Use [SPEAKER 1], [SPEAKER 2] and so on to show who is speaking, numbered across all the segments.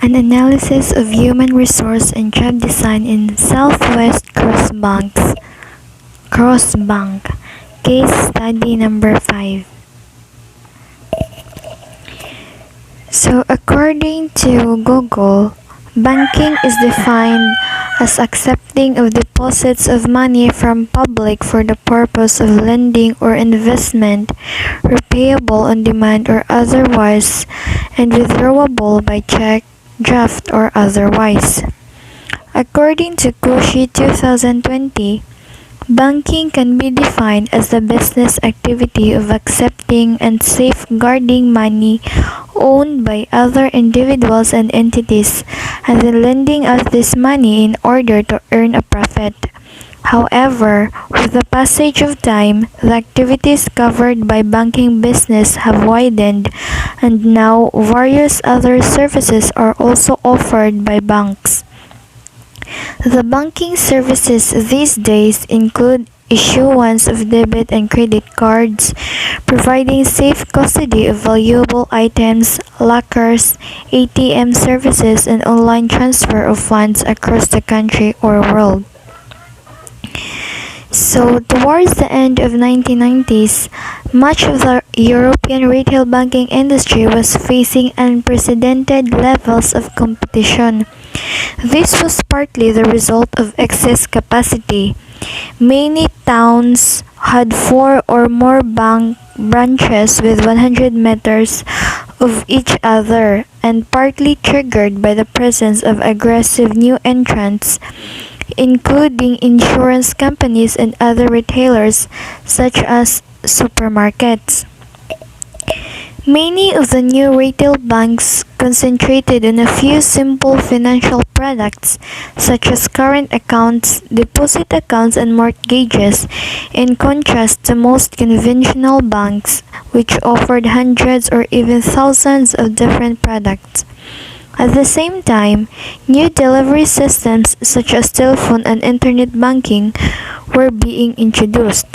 [SPEAKER 1] An analysis of human resource and job design in Southwest Cross Bank. Case study number 5. So according to Google, banking is defined as accepting of deposits of money from public for the purpose of lending or investment, repayable on demand or otherwise, and withdrawable by check, draft, or otherwise. According to Cauchy 2020, banking can be defined as the business activity of accepting and safeguarding money owned by other individuals and entities, and then lending out this money in order to earn a profit. However, with the passage of time, the activities covered by banking business have widened, and now various other services are also offered by banks. The banking services these days include issuance of debit and credit cards, providing safe custody of valuable items, lockers, ATM services, and online transfer of funds across the country or world. So, towards the end of 1990s, much of the European retail banking industry was facing unprecedented levels of competition. This was partly the result of excess capacity. Many towns had 4 or more bank branches with 100 meters of each other, and partly triggered by the presence of aggressive new entrants, including insurance companies and other retailers such as supermarkets. Many of the new retail banks concentrated on a few simple financial products such as current accounts, deposit accounts, and mortgages, in contrast to most conventional banks which offered hundreds or even thousands of different products. At the same time, new delivery systems such as telephone and internet banking were being introduced.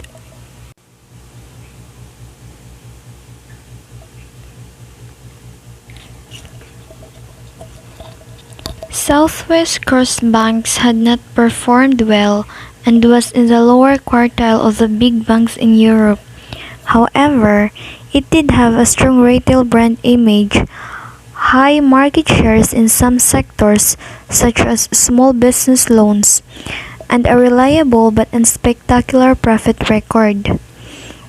[SPEAKER 1] Southwest Cross Banks had not performed well and was in the lower quartile of the big banks in Europe. However, it did have a strong retail brand image, high market shares in some sectors such as small business loans, and a reliable but unspectacular profit record.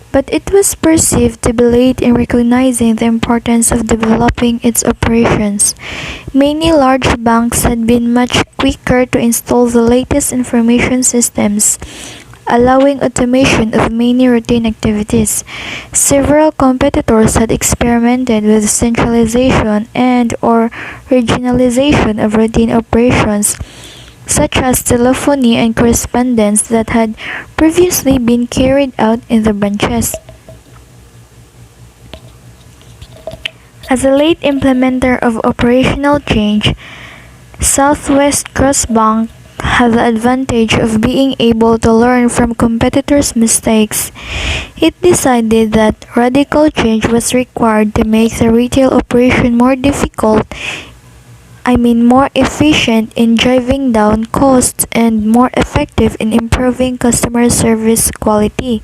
[SPEAKER 1] But it was perceived to be late in recognizing the importance of developing its operations. Many large banks had been much quicker to install the latest information systems, allowing automation of many routine activities. Several competitors had experimented with centralization and/or regionalization of routine operations, such as telephony and correspondence that had previously been carried out in the branches. As a late implementer of operational change, Southwest Cross Bank had the advantage of being able to learn from competitors' mistakes. It decided that radical change was required to make the retail operation more efficient in driving down costs and more effective in improving customer service quality.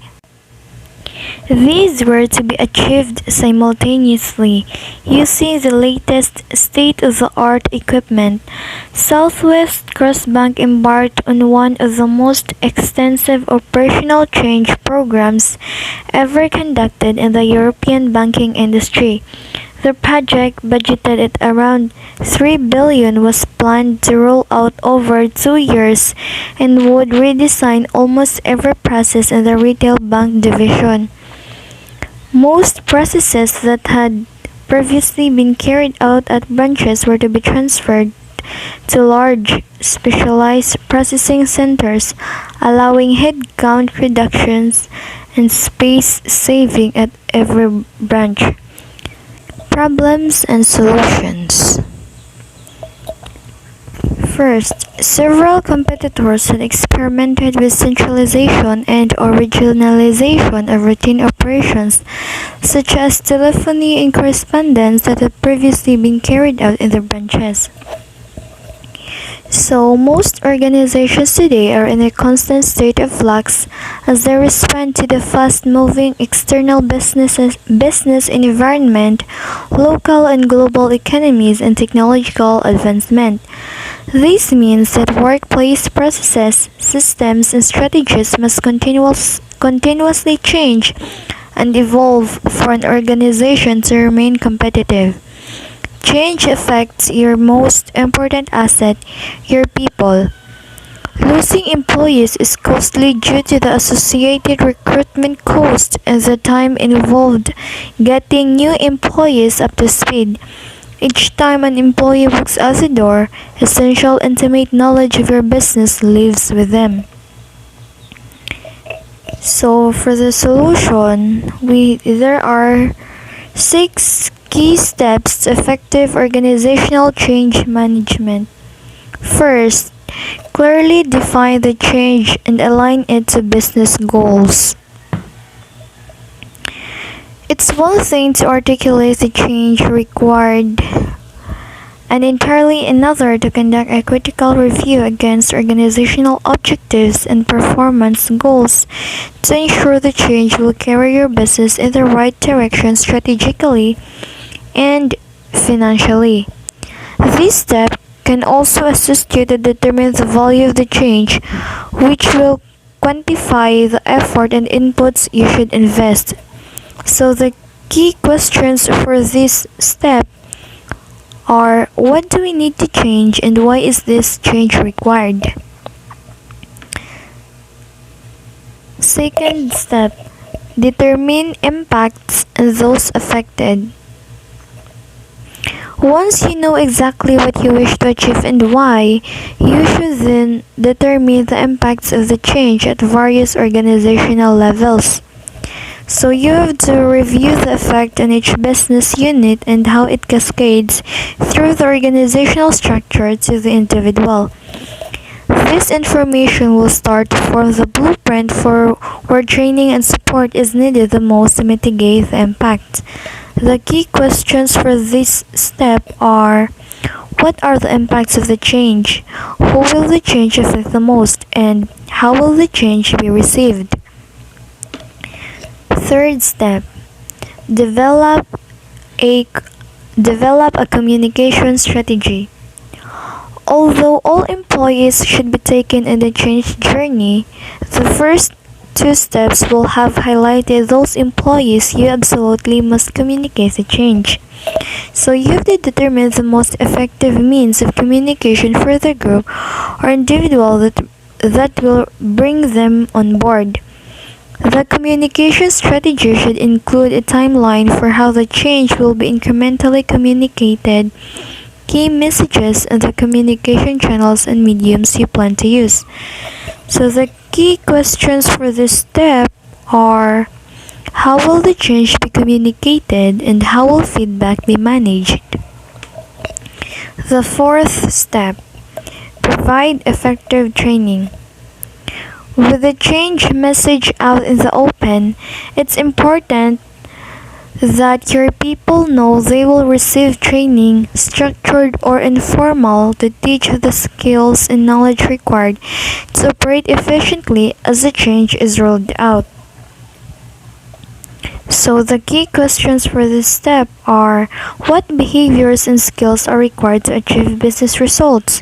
[SPEAKER 1] These were to be achieved simultaneously using the latest state-of-the-art equipment. Southwest Cross Bank embarked on one of the most extensive operational change programs ever conducted in the European banking industry. The project, budgeted at around $3 billion, was planned to roll out over 2 years and would redesign almost every process in the retail bank division. Most processes that had previously been carried out at branches were to be transferred to large, specialized processing centers, allowing headcount reductions and space saving at every branch. Problems and solutions. First, several competitors had experimented with centralization and/or regionalization of routine operations, such as telephony and correspondence that had previously been carried out in their branches. So, most organizations today are in a constant state of flux as they respond to the fast-moving external business environment, local and global economies, and technological advancement. This means that workplace processes, systems, and strategies must continuously change and evolve for an organization to remain competitive. Change affects your most important asset, your people. Losing employees is costly due to the associated recruitment cost and the time involved getting new employees up to speed. Each time an employee walks out the door, essential intimate knowledge of your business lives with them. So for the solution, there are 6 key steps to effective organizational change management. First, clearly define the change and align it to business goals. It's one thing to articulate the change required and entirely another to conduct a critical review against organizational objectives and performance goals to ensure the change will carry your business in the right direction strategically and financially. This step can also assist you to determine the value of the change, which will quantify the effort and inputs you should invest. So the key questions for this step are: what do we need to change and why is this change required? Second step, determine impacts and those affected. Once you know exactly what you wish to achieve and why, you should then determine the impacts of the change at various organizational levels. So you have to review the effect on each business unit and how it cascades through the organizational structure to the individual. This information will start to form the blueprint for where training and support is needed the most to mitigate the impact. The key questions for this step are: what are the impacts of the change? Who will the change affect the most? And how will the change be received? Third step, develop a communication strategy. Although all employees should be taken in the change journey, the first 2 steps will have highlighted those employees you absolutely must communicate the change. So you have to determine the most effective means of communication for the group or individual that will bring them on board. The communication strategy should include a timeline for how the change will be incrementally communicated, key messages, and the communication channels and mediums you plan to use. So the key questions for this step are: how will the change be communicated and how will feedback be managed? The fourth step, provide effective training. With the change message out in the open, it's important that your people know they will receive training, structured or informal, to teach the skills and knowledge required to operate efficiently as the change is rolled out. So the key questions for this step are: what behaviors and skills are required to achieve business results?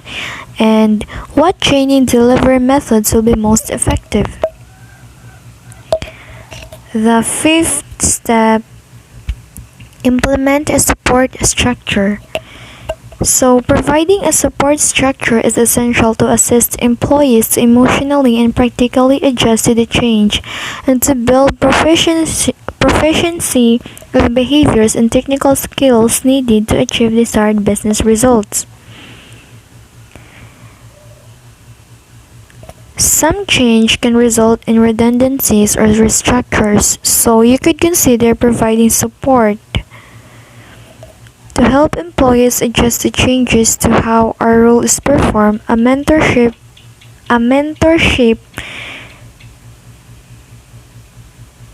[SPEAKER 1] And what training delivery methods will be most effective? The fifth step, implement a support structure. So providing a support structure is essential to assist employees to emotionally and practically adjust to the change and to build proficiency with behaviors and technical skills needed to achieve desired business results. Some change can result in redundancies or restructures, so you could consider providing support To help employees adjust to changes to how our role is performed, a mentorship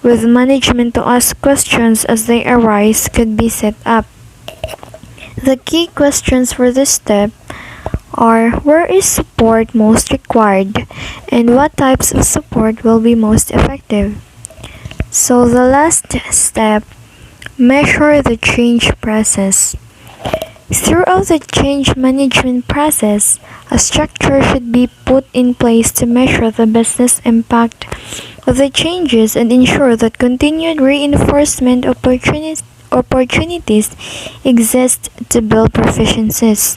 [SPEAKER 1] with management to ask questions as they arise could be set up. The key questions for this step are: where is support most required, and what types of support will be most effective? So the last step, measure the change process. Throughout the change management process, a structure should be put in place to measure the business impact of the changes and ensure that continued reinforcement opportunities exist to build proficiencies.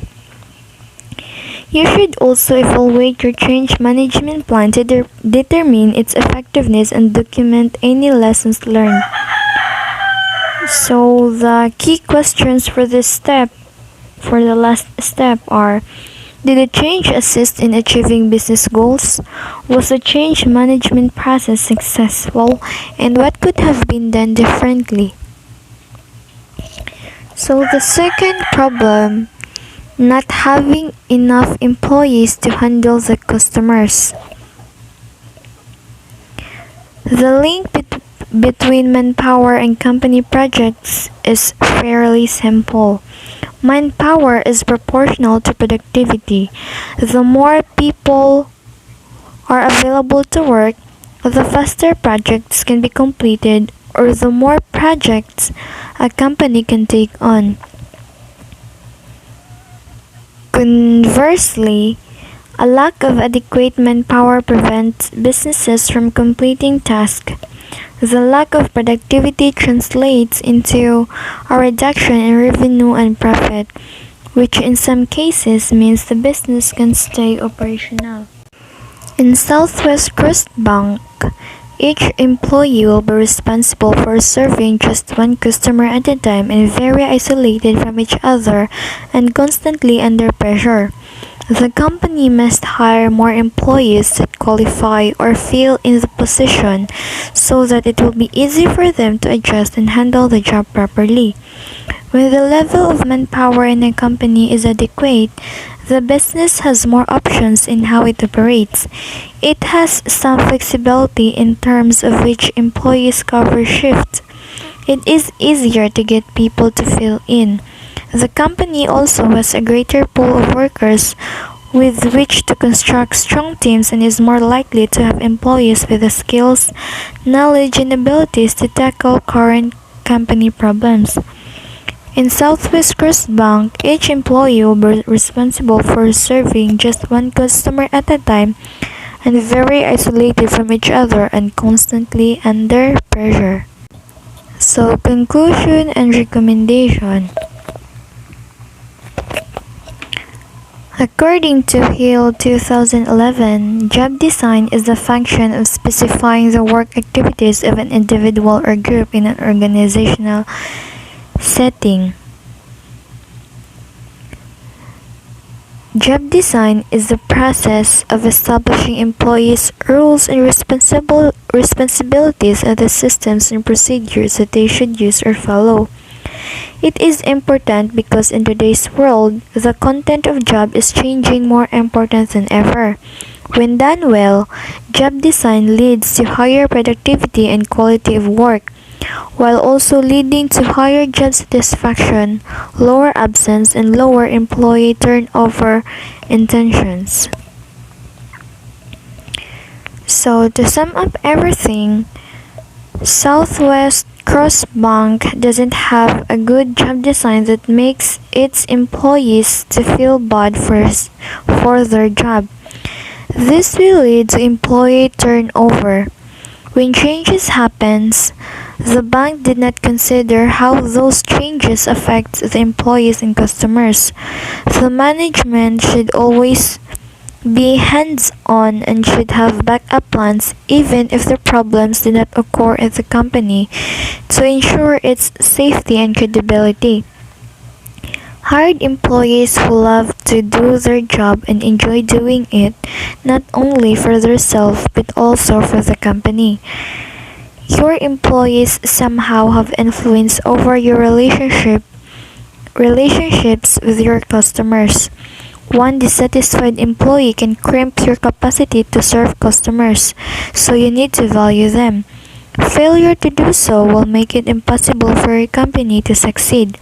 [SPEAKER 1] You should also evaluate your change management plan to determine its effectiveness and document any lessons learned. So the key questions for the last step are: did the change assist in achieving business goals? Was the change management process successful? And what could have been done differently? So the second problem, not having enough employees to handle the customers. The link between manpower and company projects is fairly simple. Manpower is proportional to productivity. The more people are available to work, the faster projects can be completed, or the more projects a company can take on. Conversely, a lack of adequate manpower prevents businesses from completing tasks. The lack of productivity translates into a reduction in revenue and profit, which in some cases means the business can stay operational. In Southwest Crust Bank, each employee will be responsible for serving just one customer at a time and very isolated from each other and constantly under pressure. The company must hire more employees that qualify or fill in the position so that it will be easy for them to adjust and handle the job properly. When the level of manpower in a company is adequate, the business has more options in how it operates. It has some flexibility in terms of which employees cover shifts. It is easier to get people to fill in. The company also has a greater pool of workers with which to construct strong teams and is more likely to have employees with the skills, knowledge, and abilities to tackle current company problems. In Southwest Crust Bank, each employee will be responsible for serving just one customer at a time and very isolated from each other and constantly under pressure. So, conclusion and recommendation. According to Hill 2011, job design is the function of specifying the work activities of an individual or group in an organizational setting. Job design is the process of establishing employees' roles and responsibilities and the systems and procedures that they should use or follow. It is important because in today's world, the content of job is changing more important than ever. When done well, job design leads to higher productivity and quality of work, while also leading to higher job satisfaction, lower absence, and lower employee turnover intentions. So, to sum up everything, Southwest Cross Bank doesn't have a good job design that makes its employees to feel bad for their job. This will lead to employee turnover. When changes happens, the bank did not consider how those changes affect the employees and customers. The management should always be hands-on and should have backup plans even if the problems did not occur at the company to ensure its safety and credibility. Hired employees who love to do their job and enjoy doing it, not only for themselves but also for the company. Your employees somehow have influence over your relationships with your customers. One dissatisfied employee can crimp your capacity to serve customers, so you need to value them. Failure to do so will make it impossible for your company to succeed.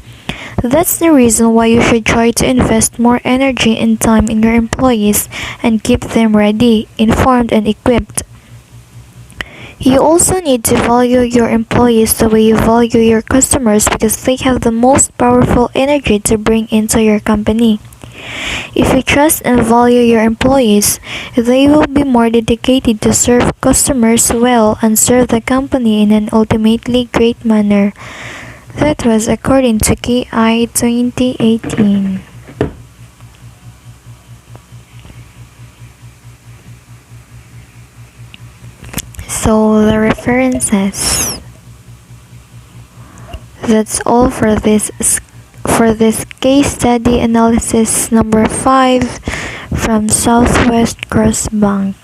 [SPEAKER 1] That's the reason why you should try to invest more energy and time in your employees and keep them ready, informed, and equipped. You also need to value your employees the way you value your customers because they have the most powerful energy to bring into your company. If you trust and value your employees, they will be more dedicated to serve customers well and serve the company in an ultimately great manner. That was according to KI 2018. So the references. That's all for this case study analysis number 5 from Southwest Cross Bank.